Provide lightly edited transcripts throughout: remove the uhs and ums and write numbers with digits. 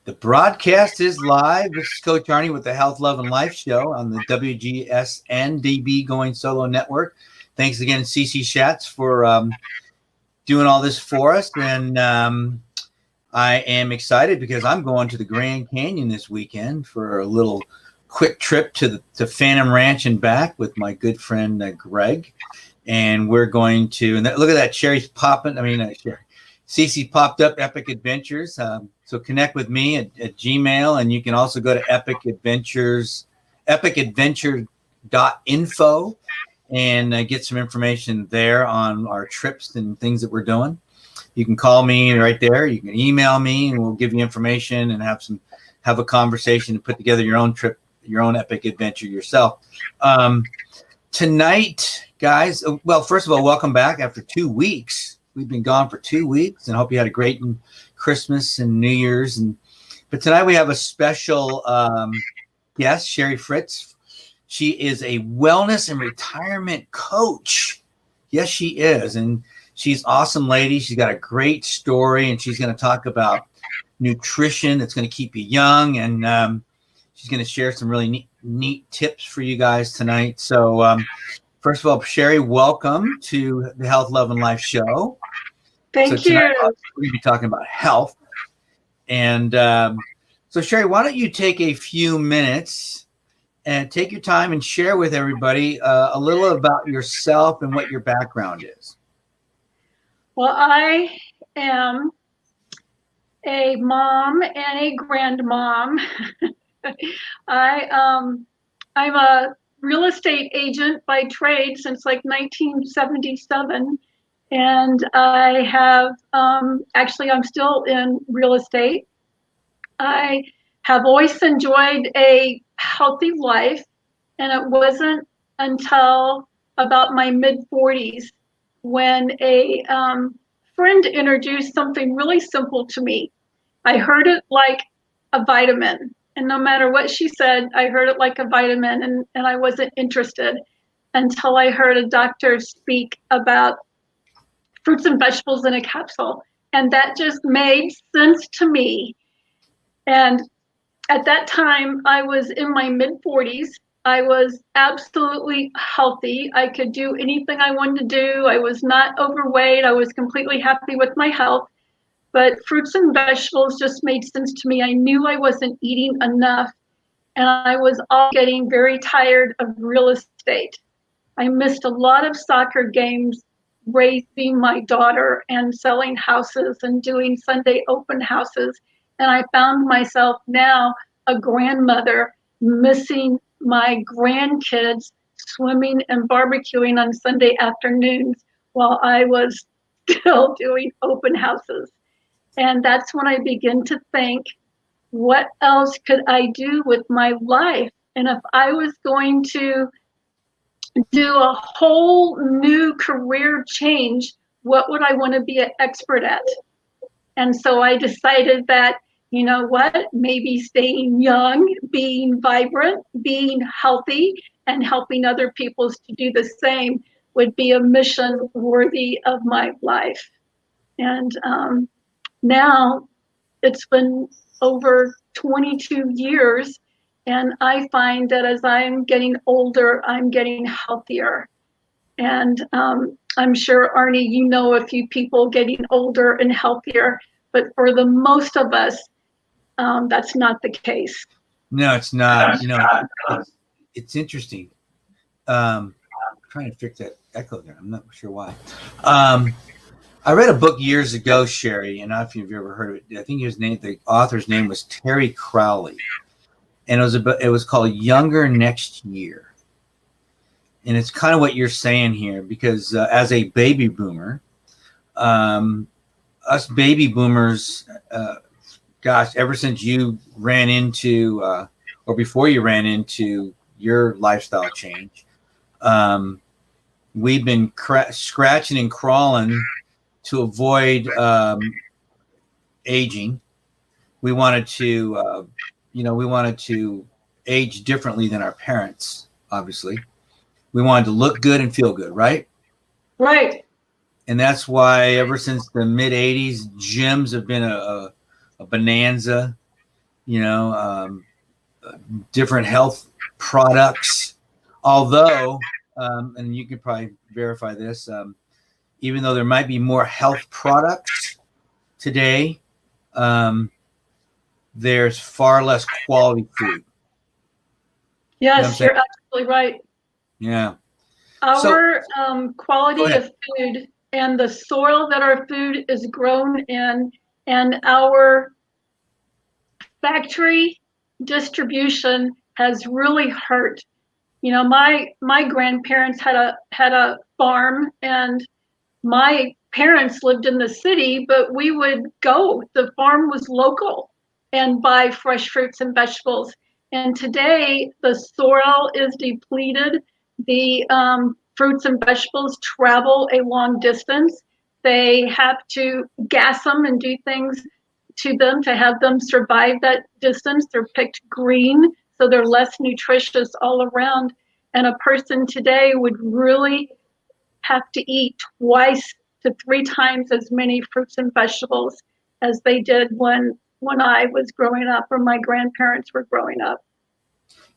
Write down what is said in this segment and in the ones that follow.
The broadcast is live. This is Coach Arnie with the Health, Love, and Life Show on the WGSN-DB Going Solo Network. Thanks again, CC Schatz, for doing all this for us. And I am excited because I'm going to the Grand Canyon this weekend for a little quick trip to Phantom Ranch and back with my good friend Greg. And we're going to, and look at that, Sherry's popping. Sherry. Cece popped up Epic Adventures. So connect with me at Gmail, and you can also go to epicadventure.info and get some information there on our trips and things that we're doing. You can call me right there. You can email me, and we'll give you information and have a conversation and put together your own trip, your own epic adventure yourself. Tonight, guys. Well, first of all, welcome back after 2 weeks. We've been gone for 2 weeks, and hope you had a great Christmas and New Year's. But tonight we have a special guest, Sherry Fritz. She is a wellness and retirement coach. Yes, she is, and she's an awesome lady. She's got a great story, and she's going to talk about nutrition that's going to keep you young, and she's going to share some really neat tips for you guys tonight. So, first of all, Sherry, welcome to the Health, Love, and Life Show. Thank you. We're going to be talking about health. And so, Sherry, why don't you take a few minutes and take your time and share with everybody a little about yourself and what your background is. Well, I am a mom and a grandmom. I'm a real estate agent by trade since like 1977. And I have, actually, I'm still in real estate. I have always enjoyed a healthy life. And it wasn't until about my mid-40s when a friend introduced something really simple to me. I heard it like a vitamin. And no matter what she said, I heard it like a vitamin. And I wasn't interested until I heard a doctor speak about fruits and vegetables in a capsule. And that just made sense to me. And at that time, I was in my mid-40s. I was absolutely healthy. I could do anything I wanted to do. I was not overweight. I was completely happy with my health. But fruits and vegetables just made sense to me. I knew I wasn't eating enough. And I was all getting very tired of real estate. I missed a lot of soccer games raising my daughter and selling houses and doing Sunday open houses. And I found myself now a grandmother missing my grandkids swimming and barbecuing on Sunday afternoons while I was still doing open houses. And that's when I began to think, what else could I do with my life? And if I was going to do a whole new career change, what would I want to be an expert at? And so I decided that, you know what, maybe staying young, being vibrant, being healthy, and helping other people to do the same would be a mission worthy of my life. And now it's been over 22 years. And I find that as I'm getting older, I'm getting healthier. And I'm sure, Arnie, you know a few people getting older and healthier, but for the most of us, that's not the case. No, it's not. You know, it's interesting. I'm trying to fix that echo there. I'm not sure why. I read a book years ago, Sherry, and I don't know if you've ever heard of it. I think the author's name was Terry Crowley. And it was called Younger Next Year. And it's kind of what you're saying here, because as a baby boomer, us baby boomers, ever since you ran into, or before you ran into your lifestyle change, we've been scratching and crawling to avoid aging. We wanted to age differently than our parents, obviously. We wanted to look good and feel good, right? Right. And that's why ever since the mid-'80s, gyms have been a bonanza. different health products. Although, and you can probably verify this, even though there might be more health products today, there's far less quality food. Yes, you're absolutely right. Yeah. Our quality of food and the soil that our food is grown in, and our factory distribution has really hurt. My grandparents had a farm, and my parents lived in the city, but we would go. The farm was local and buy fresh fruits and vegetables. And today the soil is depleted. The fruits and vegetables travel a long distance. They have to gas them and do things to them to have them survive that distance. They're picked green, so they're less nutritious all around. And a person today would really have to eat twice to 3 times as many fruits and vegetables as they did when I was growing up or my grandparents were growing up.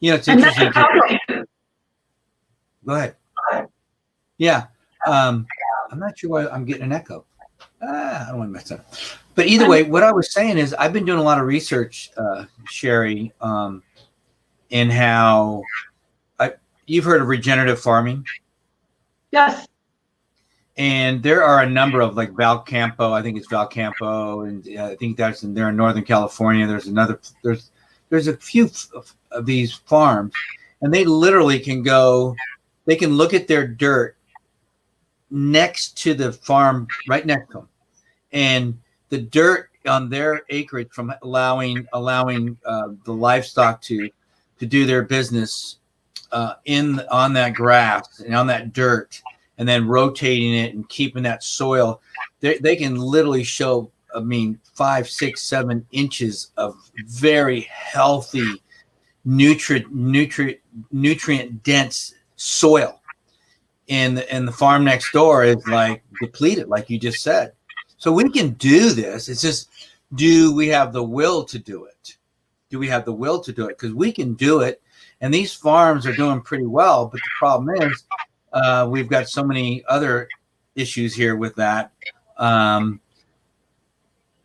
It's interesting. Go ahead. Yeah. I'm not sure why I'm getting an echo. I don't want to mess up. But either way, what I was saying is I've been doing a lot of research, Sherry, in how you've heard of regenerative farming. Yes. And there are a number of, like Valcampo, I think it's Valcampo, and I think they're in Northern California. There's a few of these farms, and they literally can look at their dirt next to the farm, right next to them, and the dirt on their acreage from allowing the livestock to do their business on that grass and on that dirt, and then rotating it and keeping that soil, they can literally show, 5, 6, 7 inches of very healthy, nutrient dense soil. And the farm next door is like depleted, like you just said. So we can do this. It's just, do we have the will to do it? Because we can do it. And these farms are doing pretty well. But the problem is, we've got so many other issues here with that. I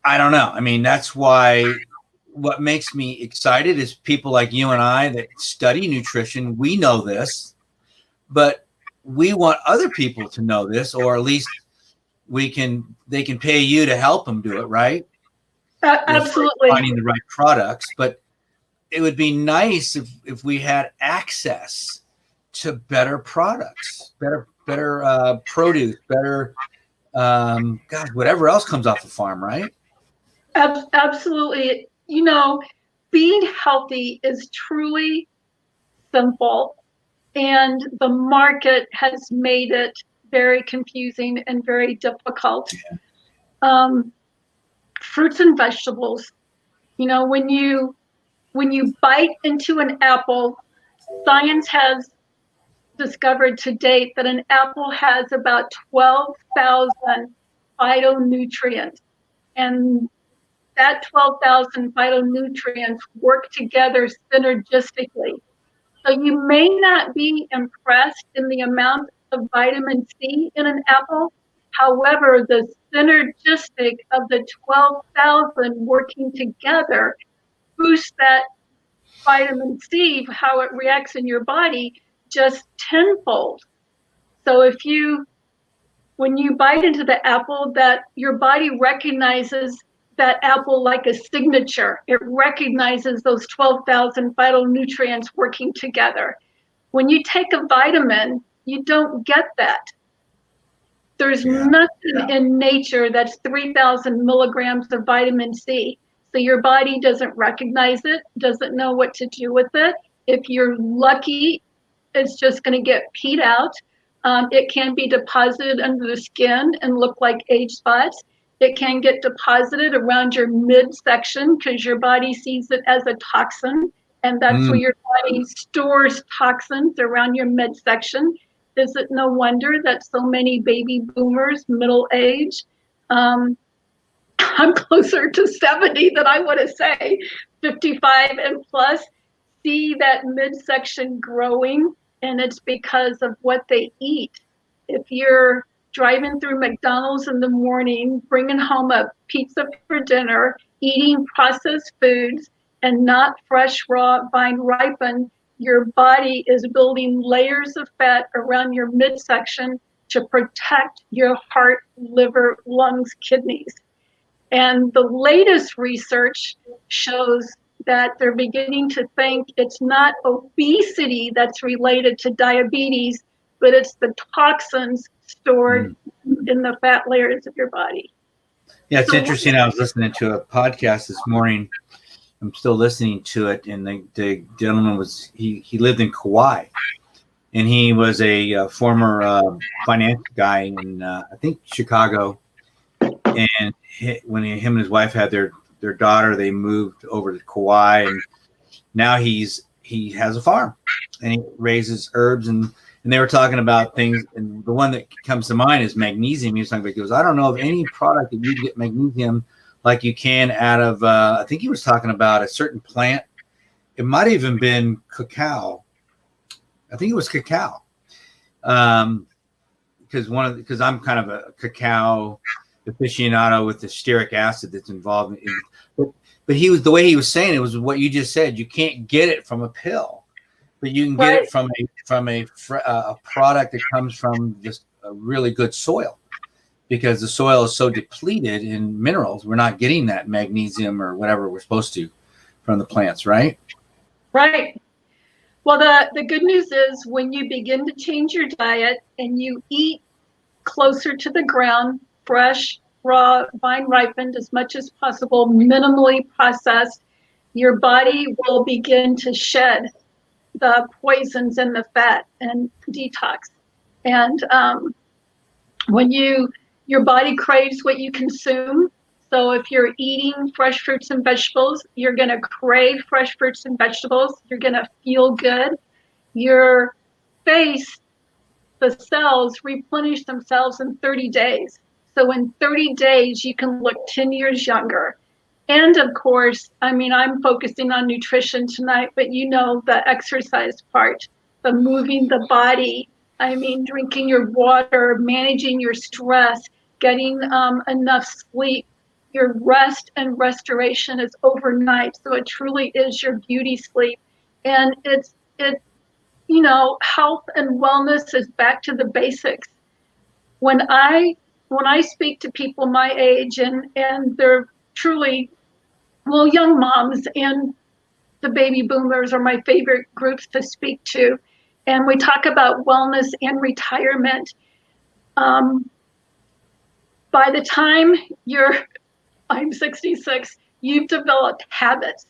don't know. That's why what makes me excited is people like you and I that study nutrition. We know this, but we want other people to know this, or at least they can pay you to help them do it, right? Absolutely. Finding the right products. But it would be nice if we had access to better products, better produce, better, whatever else comes off the farm, right? Absolutely. Being healthy is truly simple, and the market has made it very confusing and very difficult. Yeah. Fruits and vegetables, when you bite into an apple, science has discovered to date that an apple has about 12,000 phytonutrients, and that 12,000 phytonutrients work together synergistically. So you may not be impressed in the amount of vitamin C in an apple. However, the synergistic of the 12,000 working together boosts that vitamin C, how it reacts in your body, just tenfold. So when you bite into the apple, that your body recognizes that apple like a signature. It recognizes those 12,000 phytonutrients working together. When you take a vitamin, you don't get that. There's nothing in nature that's 3,000 milligrams of vitamin C. So your body doesn't recognize it, doesn't know what to do with it. If you're lucky, it's just going to get peed out. It can be deposited under the skin and look like age spots. It can get deposited around your midsection because your body sees it as a toxin, and that's where your body stores toxins, around your midsection. Is it no wonder that so many baby boomers, middle age, I'm closer to 70 than I want to say 55 and plus, see that midsection growing, and it's because of what they eat. If you're driving through McDonald's in the morning, bringing home a pizza for dinner, eating processed foods, and not fresh, raw, vine ripened, your body is building layers of fat around your midsection to protect your heart, liver, lungs, kidneys. And the latest research shows that they're beginning to think it's not obesity that's related to diabetes, but it's the toxins stored in the fat layers of your body. Yeah, it's interesting. I was listening to a podcast this morning. I'm still listening to it, and the gentleman he lived in Kauai, and he was a former finance guy in I think Chicago. And when him and his wife had their daughter, they moved over to Kauai, and now he has a farm and he raises herbs, and they were talking about things, and the one that comes to mind is magnesium. He was talking about, he goes, I don't know of any product that you get magnesium like you can out of I think he was talking about a certain plant. It might have even been cacao. I think it was cacao. Because I'm kind of a cacao aficionado with the stearic acid that's involved in it. But the way he was saying it was what you just said. You can't get it from a pill, but you can get it from a product that comes from just a really good soil, because the soil is so depleted in minerals. We're not getting that magnesium or whatever we're supposed to from the plants, right? Right. Well, the good news is when you begin to change your diet and you eat closer to the ground, fresh, raw, vine ripened as much as possible, minimally processed, your body will begin to shed the poisons in the fat and detox. And when your body craves what you consume. So if you're eating fresh fruits and vegetables, you're going to crave fresh fruits and vegetables. You're going to feel good. Your face, the cells replenish themselves in 30 days. So in 30 days, you can look 10 years younger. And of course, I mean, I'm focusing on nutrition tonight, but you know, the exercise part, the moving the body, I mean, drinking your water, managing your stress, getting enough sleep. Your rest and restoration is overnight. So it truly is your beauty sleep. And it's health and wellness is back to the basics. When I speak to people my age, and they're truly, well, young moms and the baby boomers are my favorite groups to speak to, and we talk about wellness and retirement. By the time I'm 66, you've developed habits.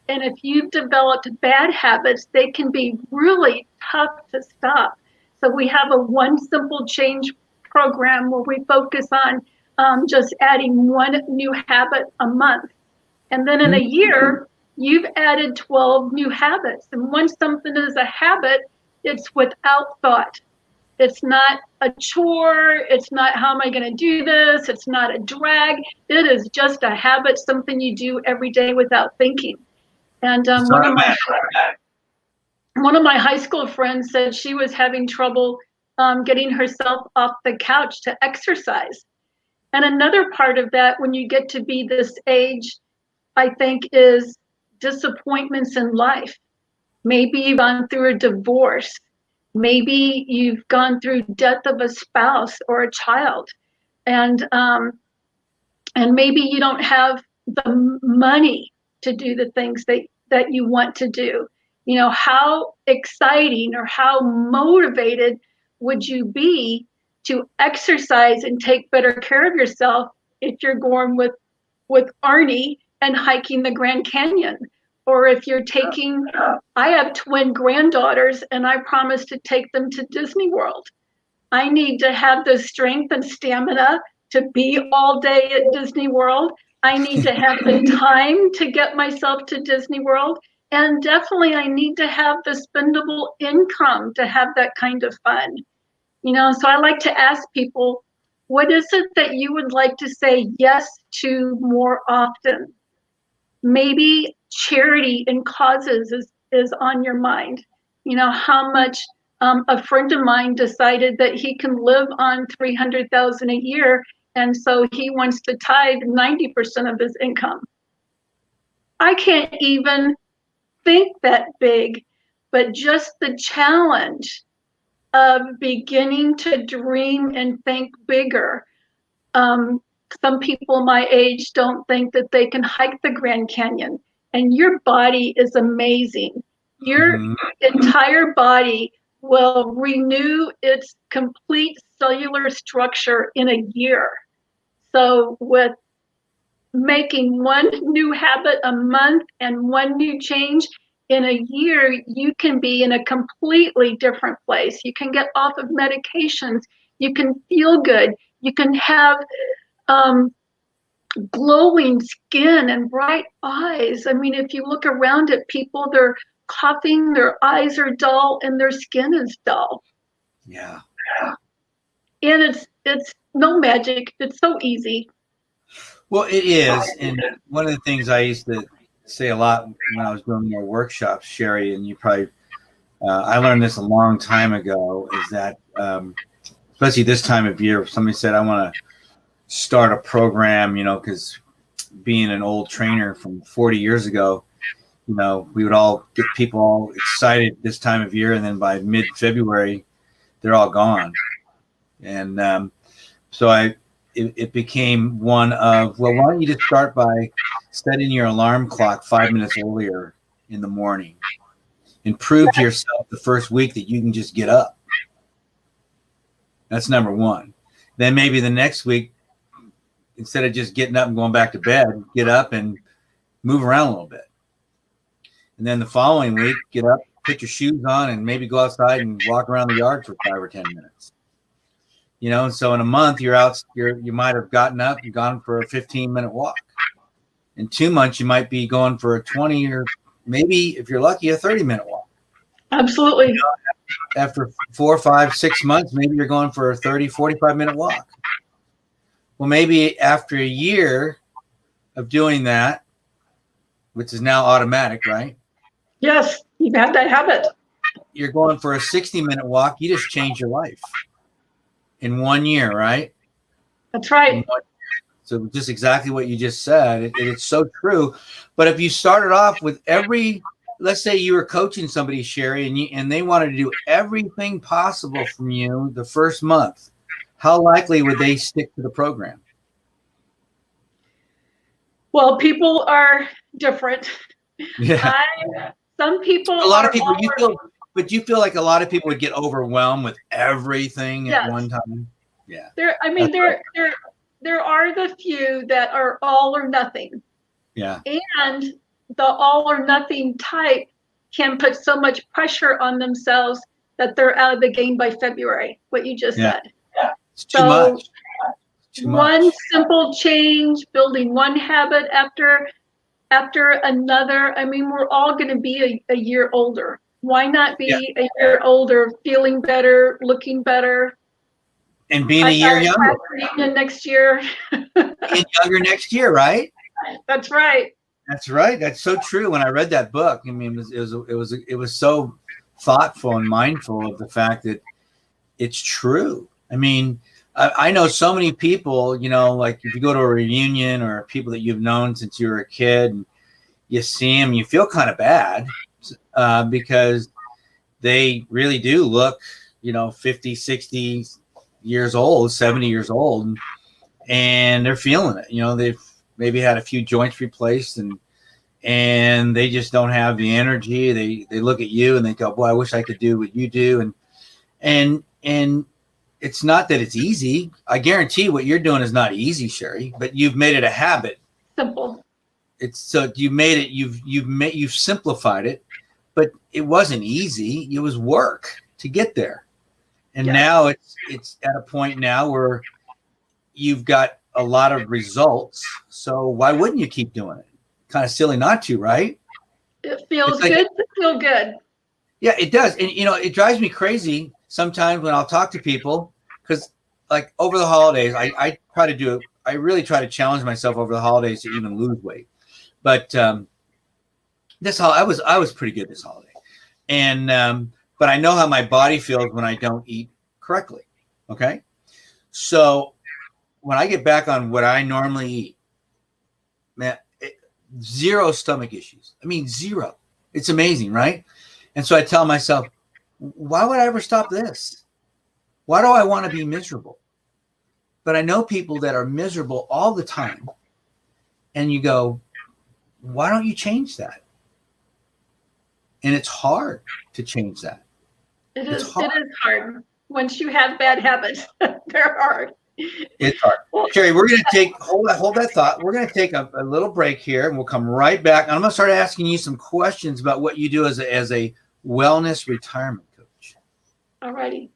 And if you've developed bad habits, they can be really tough to stop. So we have a one simple change program where we focus on just adding one new habit a month. And then in a year, you've added 12 new habits. And once something is a habit, it's without thought. It's not a chore. It's not, how am I going to do this? It's not a drag. It is just a habit, something you do every day without thinking. And one of my high school friends said she was having trouble getting herself off the couch to exercise. And another part of that, when you get to be this age, I think, is disappointments in life. Maybe you've gone through a divorce. Maybe you've gone through death of a spouse or a child, and maybe you don't have the money to do the things that you want to do. You know, how exciting or how motivated would you be to exercise and take better care of yourself if you're going with Arnie and hiking the Grand Canyon? Or if you're taking, I have twin granddaughters and I promised to take them to Disney World. I need to have the strength and stamina to be all day at Disney World. I need to have the time to get myself to Disney World. And definitely I need to have the spendable income to have that kind of fun. You know, so I like to ask people, what is it that you would like to say yes to more often. Maybe charity and causes is on your mind. You know, how much a friend of mine decided that he can live on $300,000 a year, and so he wants to tithe 90% of his income. I can't even think that big, but just the challenge of beginning to dream and think bigger. Some people my age don't think that they can hike the Grand Canyon, and your body is amazing. Your entire body will renew its complete cellular structure in a year. So with making one new habit a month and one new change in a year, you can be in a completely different place. You can get off of medications. You can feel good. You can have glowing skin and bright eyes. I mean, if you look around at people, they're coughing, their eyes are dull, and their skin is dull. Yeah. And it's no magic. It's so easy. Well, it is. And one of the things I used to say a lot when I was doing more workshops, Sherry, and you probably, I learned this a long time ago, is that, especially this time of year, if somebody said, I want to start a program, you know, because being an old trainer from 40 years ago, you know, we would all get people all excited this time of year. And then by mid-February, they're all gone. And so it became one of, well, why don't you just start by setting your alarm clock 5 minutes earlier in the morning and prove to yourself the first week that you can just get up. That's number one. Then maybe the next week, instead of just getting up and going back to bed, get up and move around a little bit. And then the following week, get up, put your shoes on, and maybe go outside and walk around the yard for 5 or 10 minutes. You know, and so in a month, you might have gotten up and gone for a 15-minute walk. In 2 months, you might be going for a 20 or maybe, if you're lucky, a 30-minute walk. Absolutely. You know, after 4, 5, 6 months, maybe you're going for a 30, 45-minute walk. Well, maybe after a year of doing that, which is now automatic, right? Yes, you've had that habit. You're going for a 60-minute walk. You just changed your life in 1 year, right? That's right. So just exactly what you just said. It's so true. But if you started off with let's say you were coaching somebody, Sherry, and they wanted to do everything possible from you the first month, how likely would they stick to the program? Well, people are different. Yeah. Some people. A lot of people, you feel like a lot of people would get overwhelmed with everything at one time. Yeah. There are the few that are all or nothing. Yeah. And the all or nothing type can put so much pressure on themselves that they're out of the game by February, what you just said. It's too much. One simple change, building one habit after another. I mean, we're all going to be a year older. Why not be a year older, feeling better, looking better? And being a year younger. Next year. Being younger next year, right? That's right. That's right. That's so true. When I read that book, I mean, it was so thoughtful and mindful of the fact that it's true. I mean, I know so many people, you know, like if you go to a reunion or people that you've known since you were a kid and you see them, you feel kind of bad because they really do look, you know, 50, 60 years old, 70 years old, and they're feeling it. You know, they've maybe had a few joints replaced and they just don't have the energy. They look at you and they go, boy, I wish I could do what you do. And it's not that it's easy. I guarantee what you're doing is not easy, Sherry, but you've made it a habit. Simple. It's so you made it, you've simplified it, but it wasn't easy. It was work to get there. And now it's at a point now where you've got a lot of results. So why wouldn't you keep doing it? Kind of silly not to, right? It feels good to feel good. Yeah, it does. And, you know, it drives me crazy sometimes when I'll talk to people because, like, over the holidays, I I really try to challenge myself over the holidays to even lose weight. But I was pretty good this holiday, and but I know how my body feels when I don't eat correctly. Okay, so when I get back on what I normally eat, man, zero stomach issues. I mean, zero. It's amazing, right? And so I tell myself, why would I ever stop this? Why do I want to be miserable? But I know people that are miserable all the time, and you go, why don't you change that? And it's hard to change that. It is hard. Once you have bad habits, they're hard. It's hard. Sherry, we're going to hold that thought. We're going to take a little break here, and we'll come right back. And I'm going to start asking you some questions about what you do as a wellness retirement coach. All righty.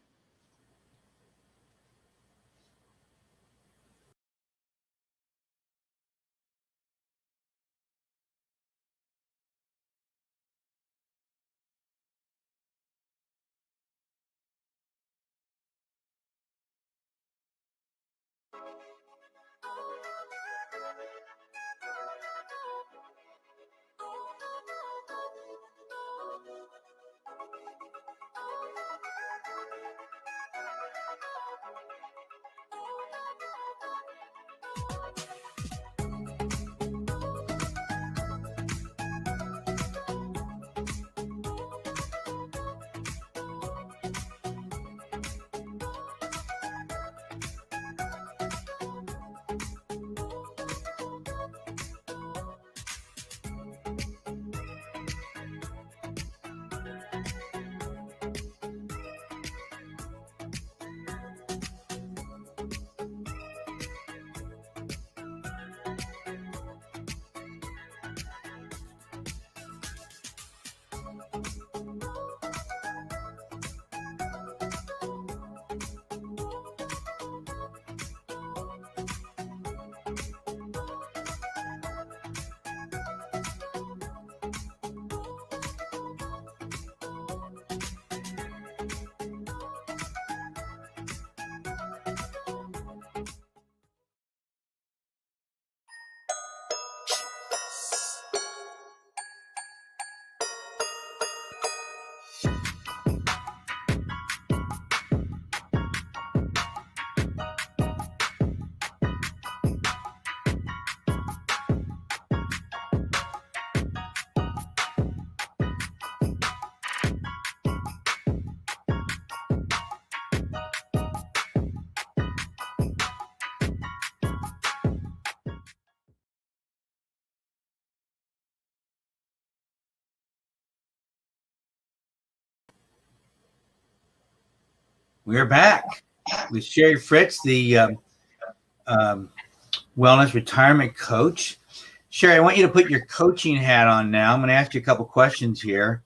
We're back with Sherry Fritz, the wellness retirement coach. Sherry, I want you to put your coaching hat on now. I'm going to ask you a couple questions here.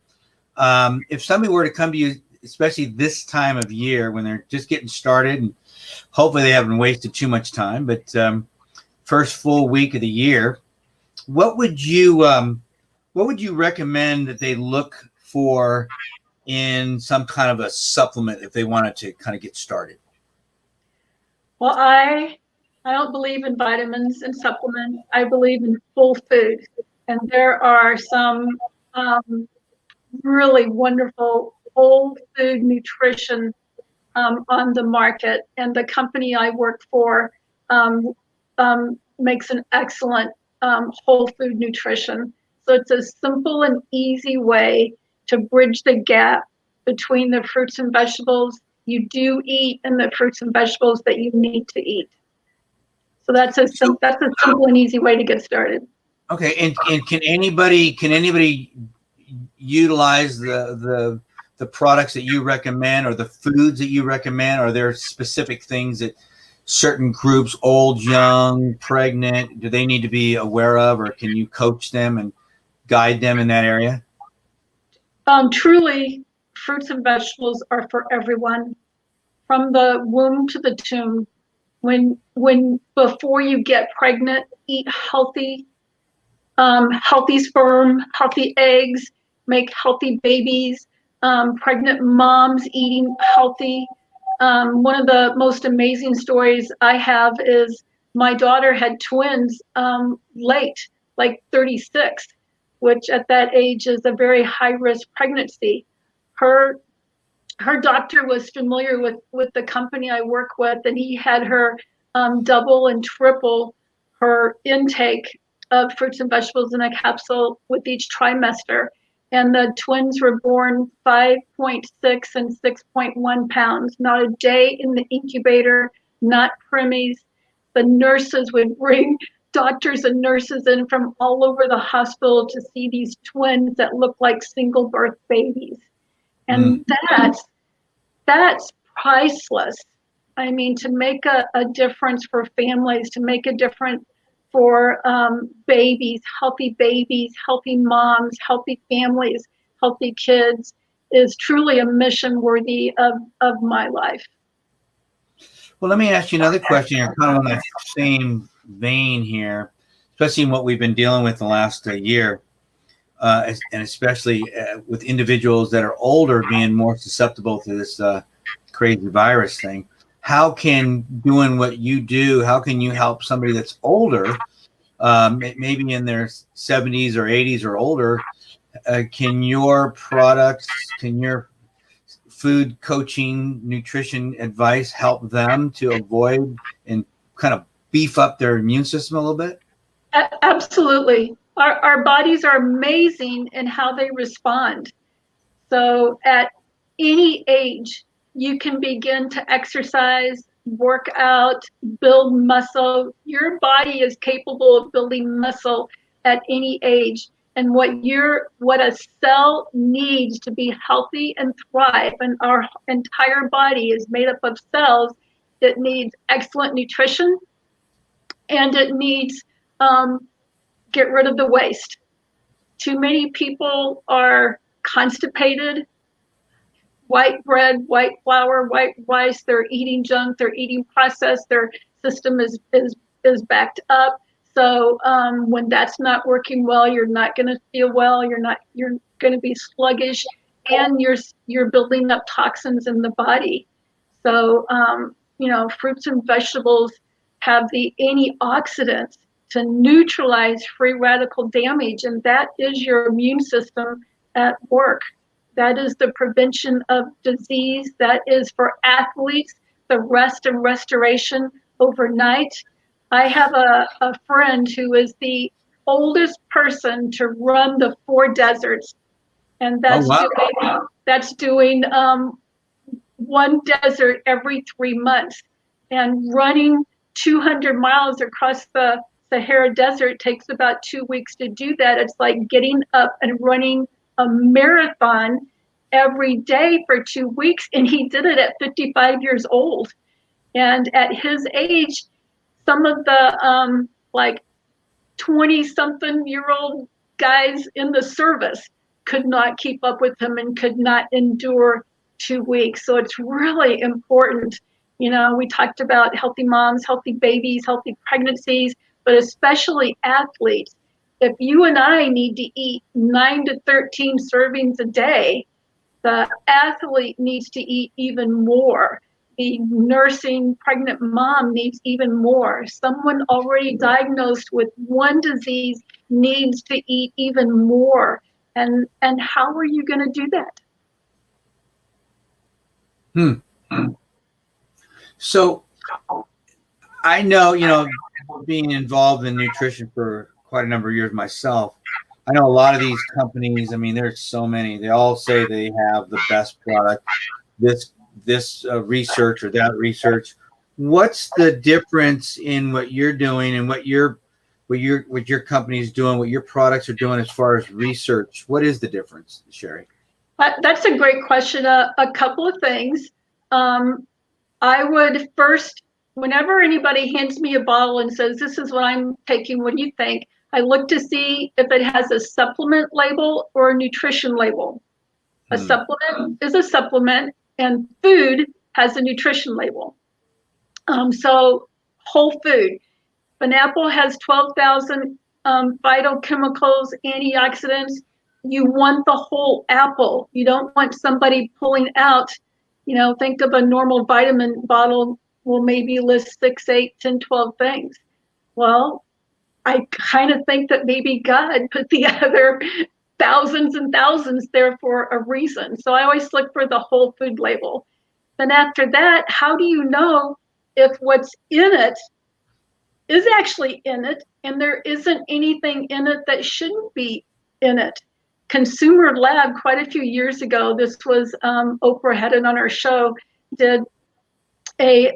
If somebody were to come to you, especially this time of year when they're just getting started, and hopefully they haven't wasted too much time, but first full week of the year, what would you recommend that they look for in some kind of a supplement if they wanted to kind of get started? Well, I don't believe in vitamins and supplements. I believe in full food. And there are some really wonderful whole food nutrition on the market. And the company I work for makes an excellent whole food nutrition. So it's a simple and easy way to bridge the gap between the fruits and vegetables you do eat and the fruits and vegetables that you need to eat. So that's a simple and easy way to get started. Okay, and can anybody utilize the products that you recommend or the foods that you recommend? Are there specific things that certain groups, old, young, pregnant, do they need to be aware of, or can you coach them and guide them in that area? Truly, fruits and vegetables are for everyone, from the womb to the tomb. When before you get pregnant, eat healthy, healthy sperm, healthy eggs, make healthy babies. Pregnant moms eating healthy. One of the most amazing stories I have is my daughter had twins late, like 36, which at that age is a very high-risk pregnancy. Her doctor was familiar with the company I work with, and he had her double and triple her intake of fruits and vegetables in a capsule with each trimester. And the twins were born 5.6 and 6.1 pounds, not a day in the incubator, not preemies. The nurses would bring doctors and nurses in from all over the hospital to see these twins that looked like single birth babies. And that's priceless. I mean, to make a difference for families, to make a difference for babies, healthy moms, healthy families, healthy kids is truly a mission worthy of my life. Well, let me ask you another question here, kind of on that same vein here, especially in what we've been dealing with the last year, and especially with individuals that are older being more susceptible to this crazy virus thing. How can doing what you do, how can you help somebody that's older, maybe in their 70s or 80s or older? Can your products, can your food coaching, nutrition advice help them to avoid and kind of beef up their immune system a little bit? Absolutely. Our bodies are amazing in how they respond. So at any age, you can begin to exercise, work out, build muscle. Your body is capable of building muscle at any age. And what a cell needs to be healthy and thrive, and our entire body is made up of cells. It needs excellent nutrition, and it needs get rid of the waste. Too many people are constipated. White bread, white flour, white rice. They're eating junk. They're eating processed. Their system is backed up. So when that's not working well, you're not going to feel well. You're going to be sluggish, and you're building up toxins in the body. So fruits and vegetables have the antioxidants to neutralize free radical damage, and that is your immune system at work. That is the prevention of disease. That is for athletes, the rest and restoration overnight. I have a friend who is the oldest person to run the 4 deserts, and that's doing one desert every 3 months, and running 200 miles across the Sahara Desert takes about 2 weeks to do that. It's like getting up and running a marathon every day for 2 weeks, and he did it at 55 years old. And at his age, some of the 20-something-year-old guys in the service could not keep up with him and could not endure 2 weeks. So it's really important. We talked about healthy moms, healthy babies, healthy pregnancies, but especially athletes. If you and I need to eat 9 to 13 servings a day, the athlete needs to eat even more. The nursing pregnant mom needs even more. Someone already diagnosed with one disease needs to eat even more. And how are you going to do that? So I know, being involved in nutrition for quite a number of years myself, I know a lot of these companies, I mean, there's so many, they all say they have the best product, this research or that research. What's the difference in what you're doing and what your company is doing, what your products are doing as far as research? What is the difference, Sherry? That's a great question. A couple of things. I would first, whenever anybody hands me a bottle and says, this is what I'm taking, what do you think? I look to see if it has a supplement label or a nutrition label. A supplement is a supplement, and food has a nutrition label. So whole food. If an apple has 12,000 phytochemicals, antioxidants, you want the whole apple. You don't want somebody pulling out, think of a normal vitamin bottle will maybe list 6, 8, 10, 12 things. Well, I kind of think that maybe God put the other thousands and thousands there for a reason. So I always look for the whole food label. Then after that, how do you know if what's in it is actually in it and there isn't anything in it that shouldn't be in it? Consumer Lab, quite a few years ago, this was Oprah had it on her show, did a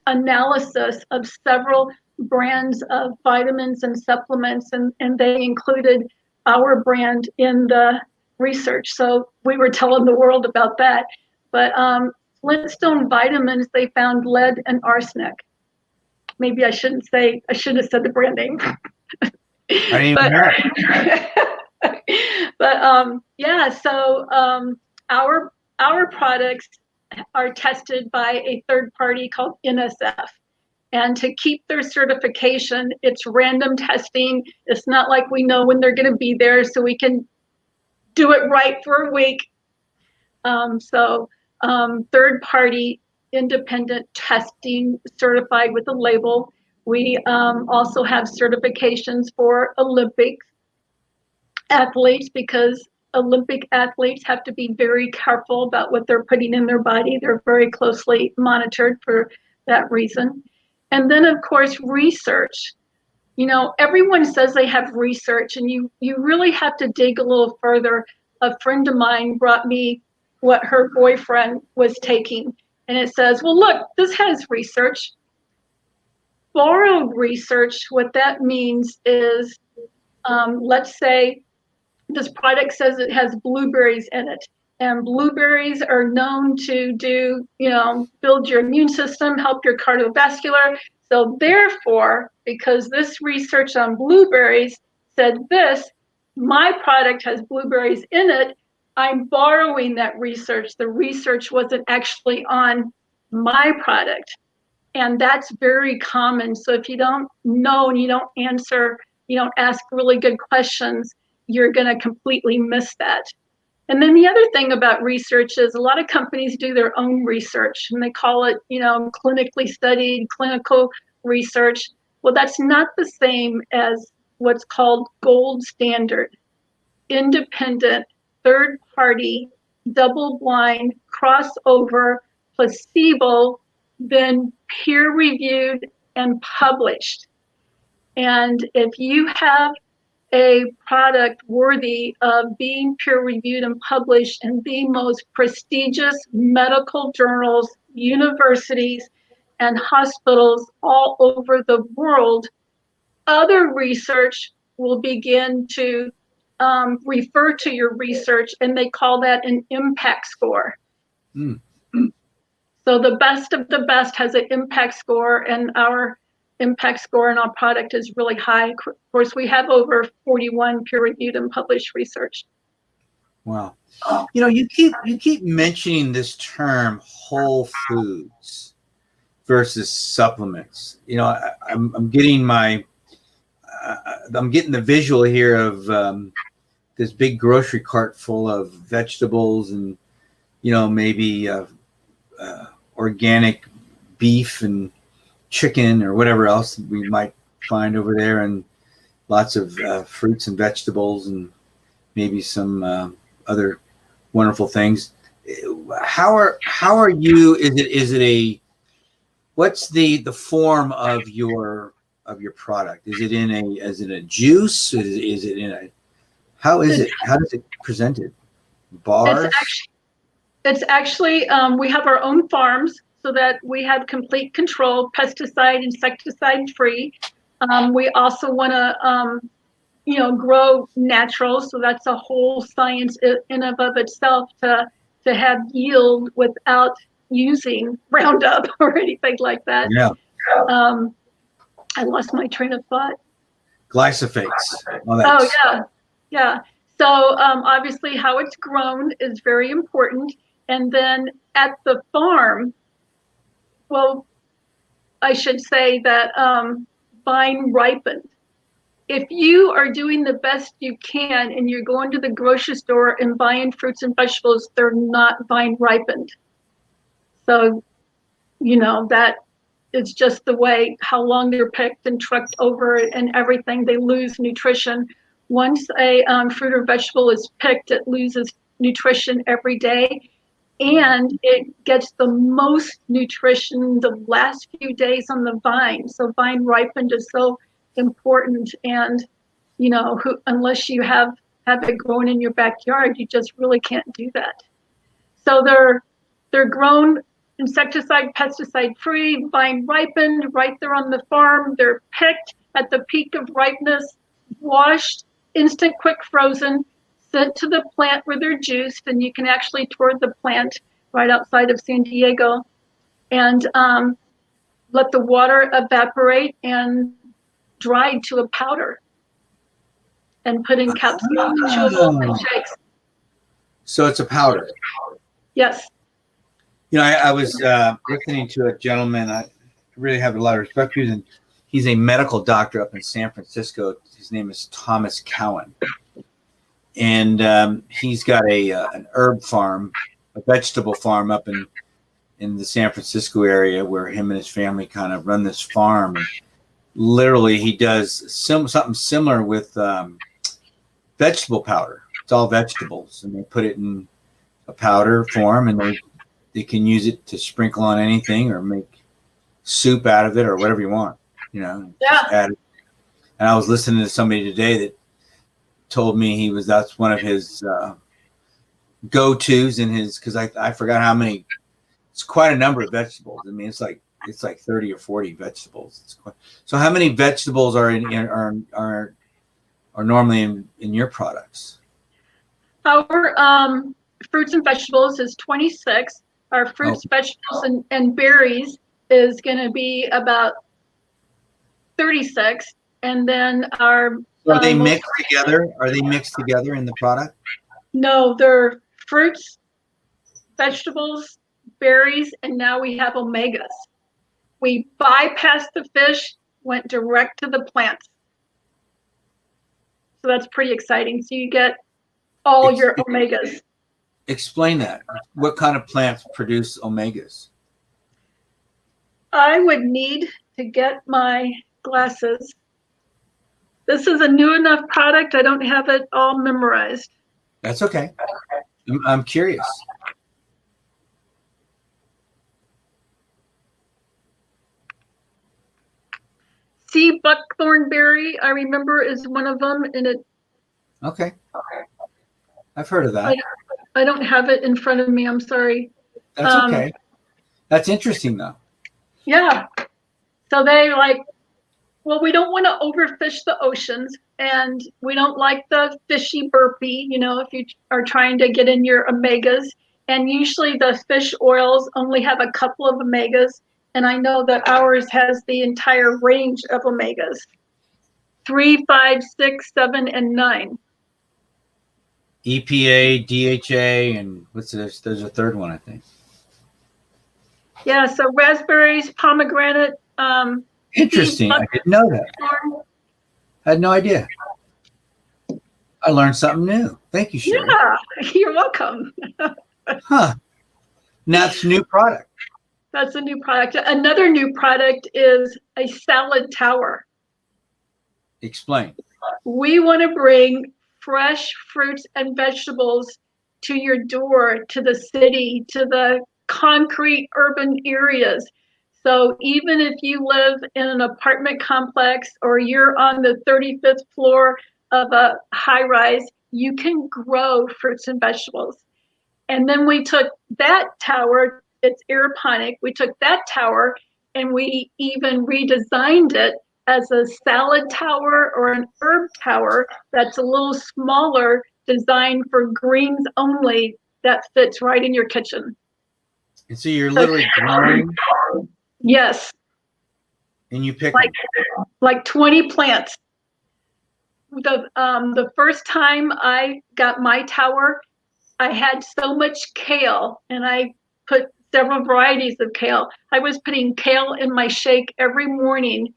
analysis of several brands of vitamins and supplements, and they included our brand in the research. So we were telling the world about that. But Flintstone vitamins, they found lead and arsenic. Maybe I shouldn't have said the brand name. I didn't even know. But yeah, so our products are tested by a third party called NSF. And to keep their certification, it's random testing. It's not like we know when they're going to be there, so we can do it right for a week. Third party independent testing certified with a label. We also have certifications for Olympic athletes, because Olympic athletes have to be very careful about what they're putting in their body. They're very closely monitored for that reason. And then, of course, research. You know, everyone says they have research, and you really have to dig a little further. A friend of mine brought me what her boyfriend was taking, and it says, well, look, this has research. Borrowed research, what that means is, let's say this product says it has blueberries in it, and blueberries are known to do, build your immune system, help your cardiovascular. So therefore, because this research on blueberries said this, my product has blueberries in it, I'm borrowing that research. The research wasn't actually on my product. And that's very common. So if you don't know and you don't answer, you don't ask really good questions, you're going to completely miss that. And then the other thing about research is a lot of companies do their own research, and they call it, clinically studied, clinical research. Well, that's not the same as what's called gold standard, independent, third party, double blind, crossover, placebo, then peer reviewed and published. And if you have a product worthy of being peer reviewed and published in the most prestigious medical journals, universities, and hospitals all over the world, other research will begin to refer to your research, and they call that an impact score. Mm. So the best of the best has an impact score, and our impact score in our product is really high. Of course, we have over 41 peer-reviewed and published research. Wow. You keep mentioning this term whole foods versus supplements. I'm getting the visual here of this big grocery cart full of vegetables and maybe organic beef and chicken or whatever else we might find over there, and lots of fruits and vegetables and maybe some other wonderful things. How are you? What's the form of your product? Is it in a juice? Is it in a, how is it? How does it presented? Bars? It's actually we have our own farms, so that we have complete control, pesticide, insecticide free. We also want to, grow natural. So that's a whole science in and of itself to have yield without using Roundup or anything like that. Yeah. I lost my train of thought. Glyphosates. Oh yeah, yeah. So obviously how it's grown is very important. And then at the farm, well, I should say that vine ripened. If you are doing the best you can and you're going to the grocery store and buying fruits and vegetables, they're not vine ripened. So, that it's just the way how long they're picked and trucked over and everything. They lose nutrition. Once a fruit or vegetable is picked, it loses nutrition every day, and it gets the most nutrition the last few days on the vine. So vine ripened is so important, and unless you have it grown in your backyard, you just really can't do that. So they're grown insecticide, pesticide free, vine ripened right there on the farm. They're picked at the peak of ripeness, washed, instant quick frozen, sent to the plant where they're juiced, and you can actually tour the plant right outside of San Diego, and let the water evaporate and dried to a powder and put in capsules, chewables, and shakes. So it's a powder. Yes. I was listening to a gentleman I really have a lot of respect for, and he's a medical doctor up in San Francisco. His name is Thomas Cowan. And he's got an herb farm, a vegetable farm up in the San Francisco area, where him and his family kind of run this farm. And literally, he does something similar with vegetable powder. It's all vegetables, and they put it in a powder form, and they can use it to sprinkle on anything or make soup out of it or whatever you want. Yeah. Add it. And I was listening to somebody today that told me that's one of his go-tos in his, because I forgot how many. It's quite a number of vegetables. I mean, it's like 30 or 40 vegetables. So how many vegetables are normally in your products? Our fruits and vegetables is 26. Our fruits, vegetables, and berries is going to be about 36. And then our... Are they mixed together? Are they mixed together in the product? No, they're fruits, vegetables, berries, and now we have omegas. We bypassed the fish, went direct to the plants. So that's pretty exciting. So you get all your omegas. Explain that. What kind of plants produce omegas? I would need to get my glasses. This is a new enough product. I don't have it all memorized. That's okay. I'm curious. Sea buckthorn berry, I remember, is one of them, and it. Okay. I've heard of that. I don't have it in front of me. I'm sorry. That's okay. That's interesting, though. Yeah. So we don't want to overfish the oceans, and we don't like the fishy burpee, if you are trying to get in your omegas. And usually the fish oils only have a couple of omegas. And I know that ours has the entire range of omegas, 3, 5, 6, 7, and 9. EPA, DHA, and what's this? There's a third one, I think. Yeah, so raspberries, pomegranate. Interesting. I didn't know that. I had no idea. I learned something new. Thank you, Sherry. Yeah, you're welcome. Huh. Now it's a new product. That's a new product. Another new product is a salad tower. Explain. We want to bring fresh fruits and vegetables to your door, to the city, to the concrete urban areas. So even if you live in an apartment complex or you're on the 35th floor of a high rise, you can grow fruits and vegetables. And then we took that tower, it's aeroponic, we took that tower and we even redesigned it as a salad tower or an herb tower that's a little smaller, designed for greens only, that fits right in your kitchen. And so you're literally growing? Yes. And you pick like 20 plants. The first time I got my tower, I had so much kale, and I put several varieties of kale. I was putting kale in my shake every morning,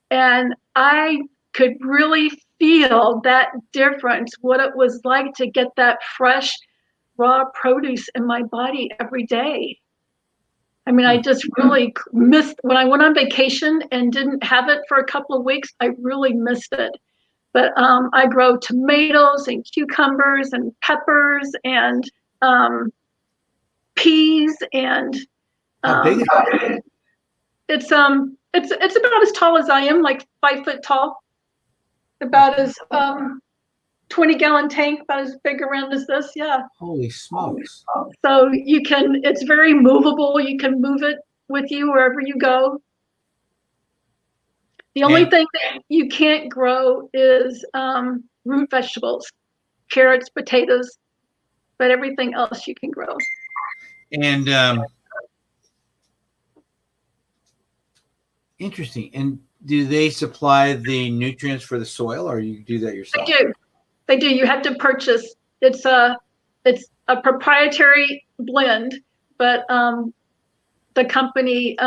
and I could really feel that difference, what it was like to get that fresh, raw produce in my body every day. I mean, I just really missed when I went on vacation and didn't have it for a couple of weeks. I really missed it. But I grow tomatoes and cucumbers and peppers and peas and How big is it? it's about as tall as I am, like 5 foot tall. About as 20-gallon tank, about as big around as this. Yeah. Holy smokes. So it's very movable. You can move it with you wherever you go. The only thing that you can't grow is root vegetables, carrots, potatoes, but everything else you can grow. And interesting. And do they supply the nutrients for the soil, or you do that yourself? They do. They do. You have to purchase. It's a proprietary blend, but the company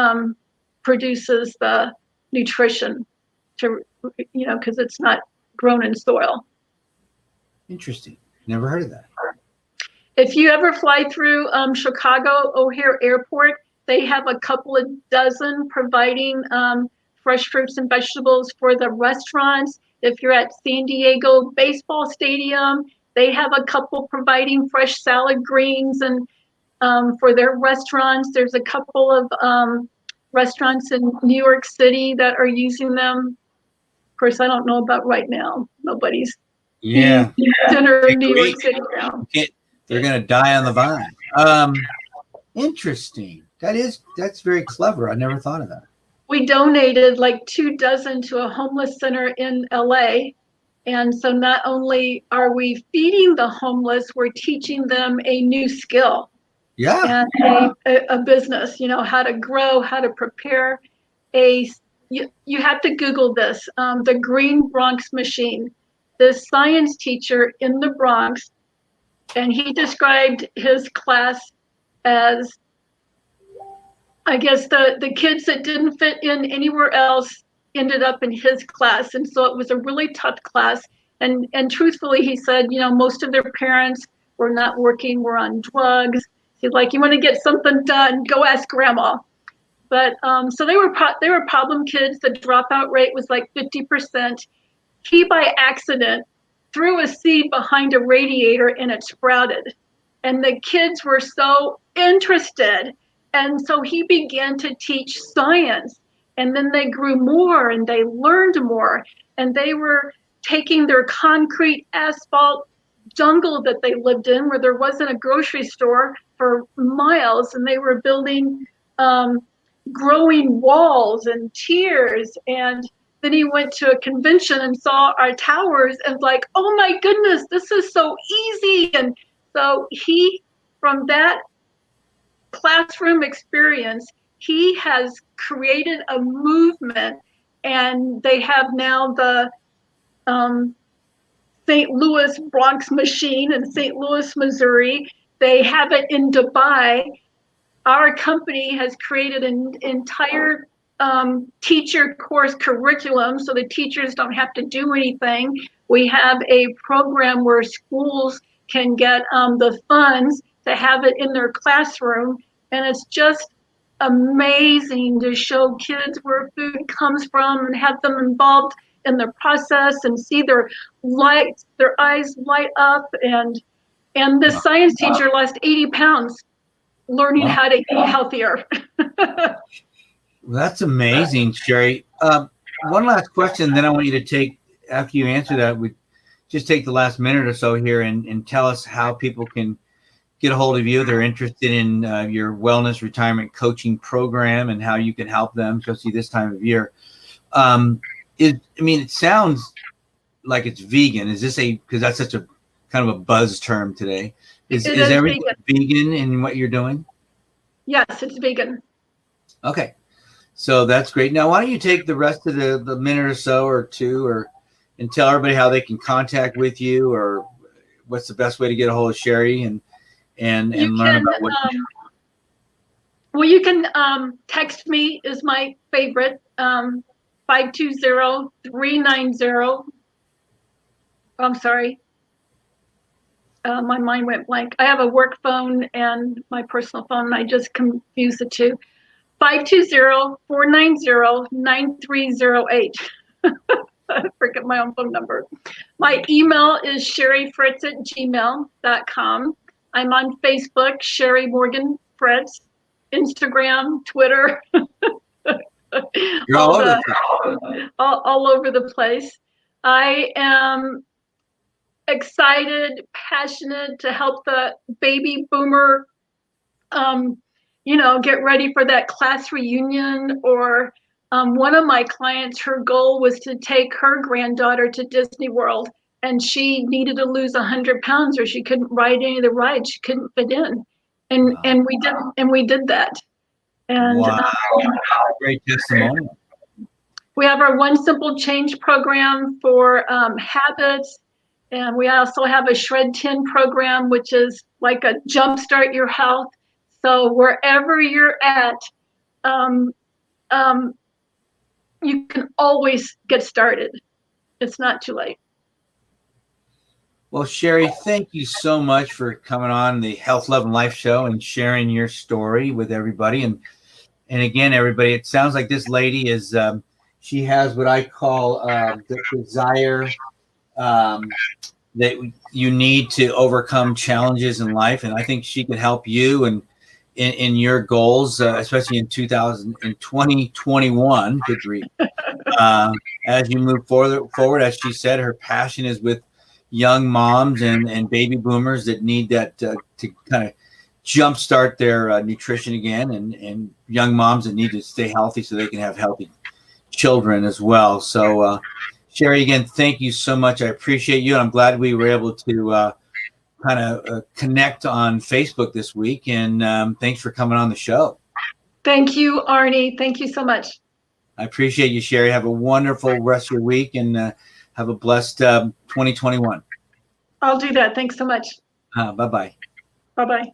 produces the nutrition to, because it's not grown in soil. Interesting. Never heard of that. If you ever fly through Chicago O'Hare Airport, they have a couple of dozen providing fresh fruits and vegetables for the restaurants. If you're at San Diego Baseball Stadium, they have a couple providing fresh salad greens and for their restaurants. There's a couple of restaurants in New York City that are using them. Of course, I don't know about right now. Nobody's eating dinner in New York City now. They're going to die on the vine. Interesting. That's very clever. I never thought of that. We donated like 2 dozen to a homeless center in LA. And so not only are we feeding the homeless, we're teaching them a new skill. Yeah. And a business, how to grow, how to prepare you have to Google this, the Green Bronx Machine. This science teacher in the Bronx, and he described his class as, I guess, the kids that didn't fit in anywhere else ended up in his class. And so it was a really tough class. And truthfully, he said, most of their parents were not working, were on drugs. He's like, you want to get something done, go ask grandma. But so they were problem kids. The dropout rate was like 50%. He, by accident, threw a seed behind a radiator and it sprouted. And the kids were so interested. And so he began to teach science. And then they grew more and they learned more. And they were taking their concrete asphalt jungle that they lived in, where there wasn't a grocery store for miles. And they were building growing walls and tiers. And then he went to a convention and saw our towers and like, oh my goodness, this is so easy. And so from that classroom experience, he has created a movement, and they have now the St. Louis Bronx Machine in St. Louis, Missouri. They have it in Dubai. Our company has created an entire teacher course curriculum, so the teachers don't have to do anything. We have a program where schools can get the funds to have it in their classroom, and it's just amazing to show kids where food comes from and have them involved in the process and see their eyes light up. And this science teacher lost 80 pounds learning how to eat healthier. Well, that's amazing, Sherry. One last question, then I want you to take, after you answer that, we just take the last minute or so here and tell us how people can get a hold of you. They're interested in your wellness retirement coaching program and how you can help them, especially this time of year. It sounds like it's vegan. Is this because that's such a kind of a buzz term today. Is everything vegan in what you're doing? Yes, it's vegan. Okay. So that's great. Now, why don't you take the rest of the minute or so or two and tell everybody how they can contact with you, or what's the best way to get a hold of Sherry and learn about what you do? Well, you can text me is my favorite, 520-390. I'm sorry. My mind went blank. I have a work phone and my personal phone, and I just confused the two. 520-490-9308. I forget my own phone number. My email is sherryfritz@gmail.com. I'm on Facebook, Sherry Morgan Fritz, Instagram, Twitter. You're all over the place. All over the place. I am excited, passionate to help the baby boomer, get ready for that class reunion. Or one of my clients, her goal was to take her granddaughter to Disney World, and she needed to lose 100 pounds or she couldn't ride any of the rides. She couldn't fit in. And we did that. And wow. Great testimonial. We have our One Simple Change program for habits. And we also have a Shred 10 program, which is like a jumpstart your health. So wherever you're at, you can always get started. It's not too late. Well, Sherry, thank you so much for coming on the Health, Love, and Life show and sharing your story with everybody. And again, everybody, it sounds like this lady is, she has what I call the desire that you need to overcome challenges in life. And I think she can help you and in your goals, especially in 2021, good grief. As you move forward, as she said, her passion is with young moms and baby boomers that need that to kind of jumpstart their nutrition again, and young moms that need to stay healthy so they can have healthy children as well. So, Sherry, again, thank you so much. I appreciate you. I'm glad we were able to kind of connect on Facebook this week. And thanks for coming on the show. Thank you, Arnie. Thank you so much. I appreciate you, Sherry. Have a wonderful rest of your week, and have a blessed 2021. I'll do that. Thanks so much. Bye-bye. Bye-bye.